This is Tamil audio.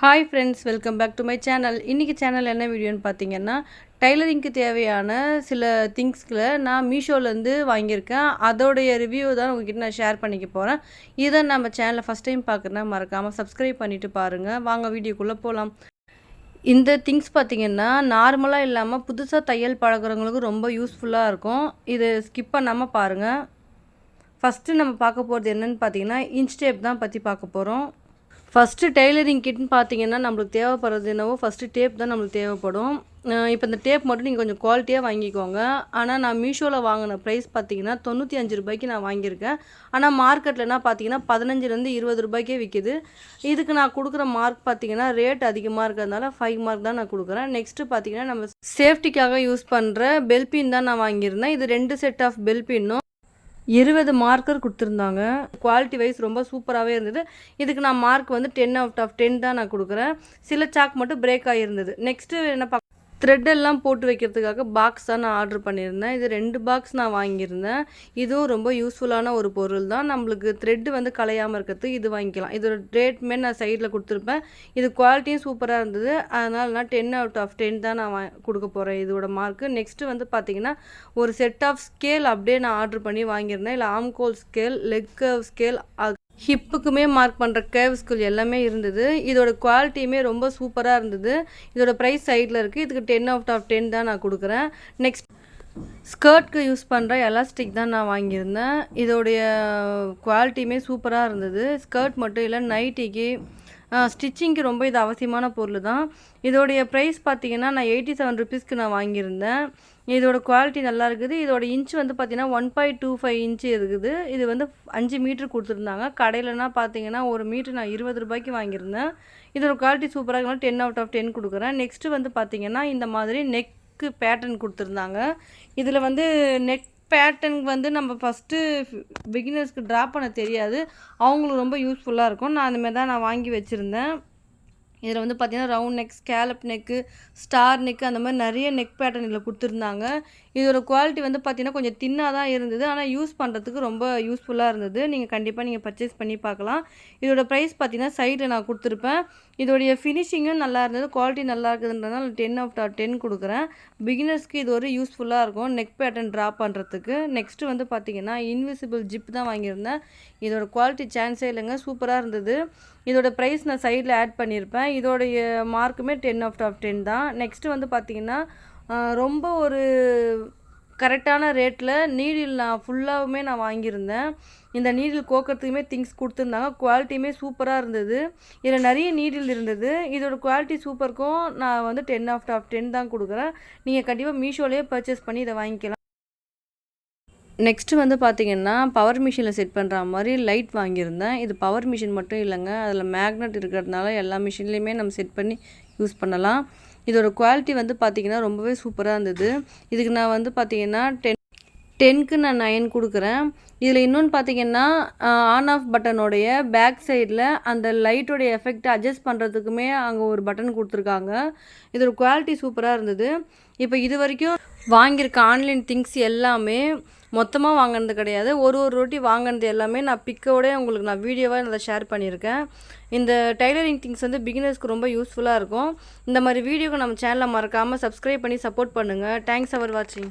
Hi friends, welcome back to my channel. இன்றைக்கி சேனல் என்ன வீடியோன்னு பார்த்தீங்கன்னா, டைலரிங்க்கு தேவையான சில திங்ஸ்களை நான் மீஷோலேருந்து வாங்கியிருக்கேன். அதோடைய ரிவ்யூ தான் உங்ககிட்ட நான் ஷேர் பண்ணிக்க போகிறேன். இதை நம்ம சேனலை ஃபஸ்ட் டைம் பார்க்குறேன்னா மறக்காமல் சப்ஸ்கிரைப் பண்ணிவிட்டு பாருங்கள். வாங்க வீடியோக்குள்ளே போகலாம். இந்த திங்ஸ் பார்த்திங்கன்னா நார்மலாக இல்லாமல் புதுசாக தையல் பழகிறவங்களுக்கு ரொம்ப யூஸ்ஃபுல்லாக இருக்கும். இது ஸ்கிப் பண்ணாமல் பாருங்கள். ஃபஸ்ட்டு நம்ம பார்க்க போகிறது என்னென்னு பார்த்தீங்கன்னா, இன்ச் டேப் தான் பற்றி பார்க்க போகிறோம். ஃபஸ்ட்டு டெய்லரிங் கிட்னு பார்த்தீங்கன்னா நம்மளுக்கு தேவைப்படுறது என்னவோ ஃபஸ்ட்டு டேப் தான் நம்மளுக்கு தேவைப்படும். இப்போ இந்த டேப் மட்டும் நீங்கள் கொஞ்சம் குவாலிட்டியாக வாங்கிக்கோங்க. ஆனால் நான் மீஷோவில் வாங்கின ப்ரைஸ் பார்த்தீங்கன்னா ₹95 நான் வாங்கியிருக்கேன். ஆனால் மார்க்கெட்லனா பார்த்தீங்கன்னா 15லேருந்து ₹20 விற்கிது. இதுக்கு நான் கொடுக்குற மார்க் பார்த்தீங்கன்னா ரேட் அதிகமாக இருக்கிறதுனால 5 மார்க் தான் நான் கொடுக்குறேன். நெக்ஸ்ட்டு பார்த்தீங்கன்னா நம்ம சேஃப்டிக்காக யூஸ் பண்ணுற பெல் பின் தான் நான் வாங்கியிருந்தேன். இது 2 செட் ஆஃப் பெல் பின்னும் 20 மார்க்கர் கொடுத்துருந்தாங்க. குவாலிட்டி வைஸ் ரொம்ப சூப்பராகவே இருந்தது. இதுக்கு நான் மார்க் வந்து 10/10 தான் நான் கொடுக்குறேன். சில சாக் மட்டும் பிரேக் ஆகியிருந்தது. நெக்ஸ்ட்டு என்ன த்ரெட்டெல்லாம் போட்டு வைக்கிறதுக்காக பாக்ஸ் தான் நான் ஆர்டர் பண்ணியிருந்தேன். இது 2 பாக்ஸ் நான் வாங்கியிருந்தேன். இதுவும் ரொம்ப யூஸ்ஃபுல்லான ஒரு பொருள் தான். நம்மளுக்கு த்ரெட்டு வந்து கலையாமல் இருக்கிறதுக்கு இது வாங்கிக்கலாம். இதோட ரேட்மே நான் சைடில் கொடுத்துருப்பேன். இது குவாலிட்டியும் சூப்பராக இருந்தது. அதனால் நான் 10/10 தான் நான் கொடுக்க போகிறேன் இதோட மார்க்கு. நெக்ஸ்ட்டு வந்து பார்த்திங்கன்னா ஒரு செட் ஆஃப் ஸ்கேல் அப்படியே நான் ஆர்டர் பண்ணி வாங்கியிருந்தேன். இல்லை ஆம்கோல் ஸ்கேல், லெக் கர்வ் ஸ்கேல், ஹிப்புக்குமே மார்க் பண்ணுற கேர்வ் ஸ்கேல் எல்லாமே இருந்தது. இதோட குவாலிட்டியுமே ரொம்ப சூப்பராக இருந்தது. இதோட ப்ரைஸ் சைடில் இருக்குது. இதுக்கு 10/10 தான் நான் கொடுக்குறேன். நெக்ஸ்ட் ஸ்கர்ட்க்கு யூஸ் பண்ணுற எலாஸ்டிக் தான் நான் வாங்கியிருந்தேன். இதோடைய குவாலிட்டியுமே சூப்பராக இருந்தது. ஸ்கர்ட் மட்டும் இல்லை, நைட்டிக்கு ஸ்டிச்சிங்க்கு ரொம்ப இது அவசியமான பொருள் தான். இதோடைய ப்ரைஸ் பார்த்திங்கன்னா நான் ₹87 நான் வாங்கியிருந்தேன். இதோட குவாலிட்டி நல்லா இருக்குது. இதோட இன்ச் வந்து பார்த்திங்கன்னா 1.25 இன்ச்சு இருக்குது. இது வந்து 5 மீட்ரு கொடுத்துருந்தாங்க. கடையிலனா பார்த்திங்கன்னா ஒரு மீட்ரு நான் ₹20 வாங்கியிருந்தேன். இதோட குவாலிட்டி சூப்பராக இருக்கனால 10/10 கொடுக்குறேன். நெக்ஸ்ட்டு வந்து பார்த்திங்கன்னா இந்த மாதிரி நெக்கு பேட்டர்ன் கொடுத்துருந்தாங்க. இதில் வந்து நெக் பேட்டர்னுக்கு வந்து நம்ம ஃபஸ்ட்டு பிகினர்ஸ்க்கு ட்ரா பண்ண தெரியாது. அவங்களுக்கு ரொம்ப யூஸ்ஃபுல்லாக இருக்கும். நான் அந்தமாதிரி தான் நான் வாங்கி வச்சுருந்தேன். இதில் வந்து பார்த்திங்கன்னா round neck, scallop neck, star neck, அந்த மாதிரி நிறைய நெக் பேட்டர்ன் இதில் கொடுத்துருந்தாங்க. இதோட குவாலிட்டி வந்து பார்த்திங்கன்னா கொஞ்சம் தின்னாக தான் இருந்தது. ஆனால் யூஸ் பண்ணுறதுக்கு ரொம்ப யூஸ்ஃபுல்லாக இருந்தது. நீங்கள் கண்டிப்பாக பர்ச்சேஸ் பண்ணி பார்க்கலாம். இதோட ப்ரைஸ் பார்த்திங்கன்னா சைடில் நான் கொடுத்துருப்பேன். இதோடைய ஃபினிஷிங்கும் நல்லா இருந்தது. குவாலிட்டி நல்லா இருக்குதுன்றதுனால 10/10 கொடுக்குறேன். பிகினர்ஸ்க்கு இது ஒரு யூஸ்ஃபுல்லாக இருக்கும் நெக் பேட்டர்ன் ட்ரா பண்ணுறதுக்கு. நெக்ஸ்ட்டு வந்து பார்த்திங்கன்னா இன்விசிபிள் ஜிப் தான் வாங்கியிருந்தேன். இதோட குவாலிட்டி சான்ஸே இல்லைங்க, சூப்பராக இருந்தது. இதோட ப்ரைஸ் நான் சைடில் ஆட் பண்ணியிருப்பேன். இதோடைய மார்க்குமே 10/10 தான். நெக்ஸ்ட்டு வந்து பார்த்திங்கன்னா ரொம்ப ஒரு கரெக்டான ரேட்டில் நீடில் நான் ஃபுல்லாகவுமே நான் வாங்கியிருந்தேன். இந்த நீடில் கோக்கிறதுக்குமே திங்ஸ் கொடுத்துருந்தாங்க. குவாலிட்டியுமே சூப்பராக இருந்தது. இதில் நிறைய நீடில் இருந்தது. இதோட குவாலிட்டி சூப்பருக்கும் நான் வந்து 10/10 தான் கொடுக்குறேன். நீங்கள் கண்டிப்பாக மீஷோலேயே பர்ச்சேஸ் பண்ணி இதை வாங்கிக்கலாம். நெக்ஸ்ட்டு வந்து பார்த்திங்கன்னா பவர் மிஷினில் செட் பண்ணுற மாதிரி லைட் வாங்கியிருந்தேன். இது பவர் மிஷின் மட்டும் இல்லைங்க, அதில் மேக்னெட் இருக்கிறதுனால எல்லா மிஷின்லேயுமே நம்ம செட் பண்ணி யூஸ் பண்ணலாம். இதோட குவாலிட்டி வந்து பார்த்திங்கன்னா ரொம்பவே சூப்பராக இருந்தது. இதுக்கு நான் வந்து பார்த்திங்கன்னா 10க்கு நான் 9 கொடுக்குறேன். இதில் இன்னொன்று பார்த்திங்கன்னா ஆன் ஆஃப் பட்டனோடைய பேக் சைடில் அந்த லைட்டோடைய எஃபெக்ட் அட்ஜஸ்ட் பண்ணுறதுக்குமே அங்கே ஒரு பட்டன் கொடுத்துருக்காங்க. இதோட குவாலிட்டி சூப்பராக இருந்தது. இப்போ இது வரைக்கும் வாங்கியிருக்க ஆன்லைன் திங்ஸ் எல்லாமே மொத்தமாக வாங்கினது கிடையாது. ஒரு வாட்டி வாங்கினது எல்லாமே நான் பிக்கோட உங்களுக்கு நான் வீடியோவாக அதை ஷேர் பண்ணியிருக்கேன். இந்த டைலரிங் திங்ஸ் வந்து பிகினர்ஸ்க்கு ரொம்ப யூஸ்ஃபுல்லாக இருக்கும். இந்த மாதிரி வீடியோக்கு நம்ம சேனலை மறக்காமல் சப்ஸ்கிரைப் பண்ணி சப்போர்ட் பண்ணுங்கள். தேங்க்ஸ் ஃபார் வாட்சிங்.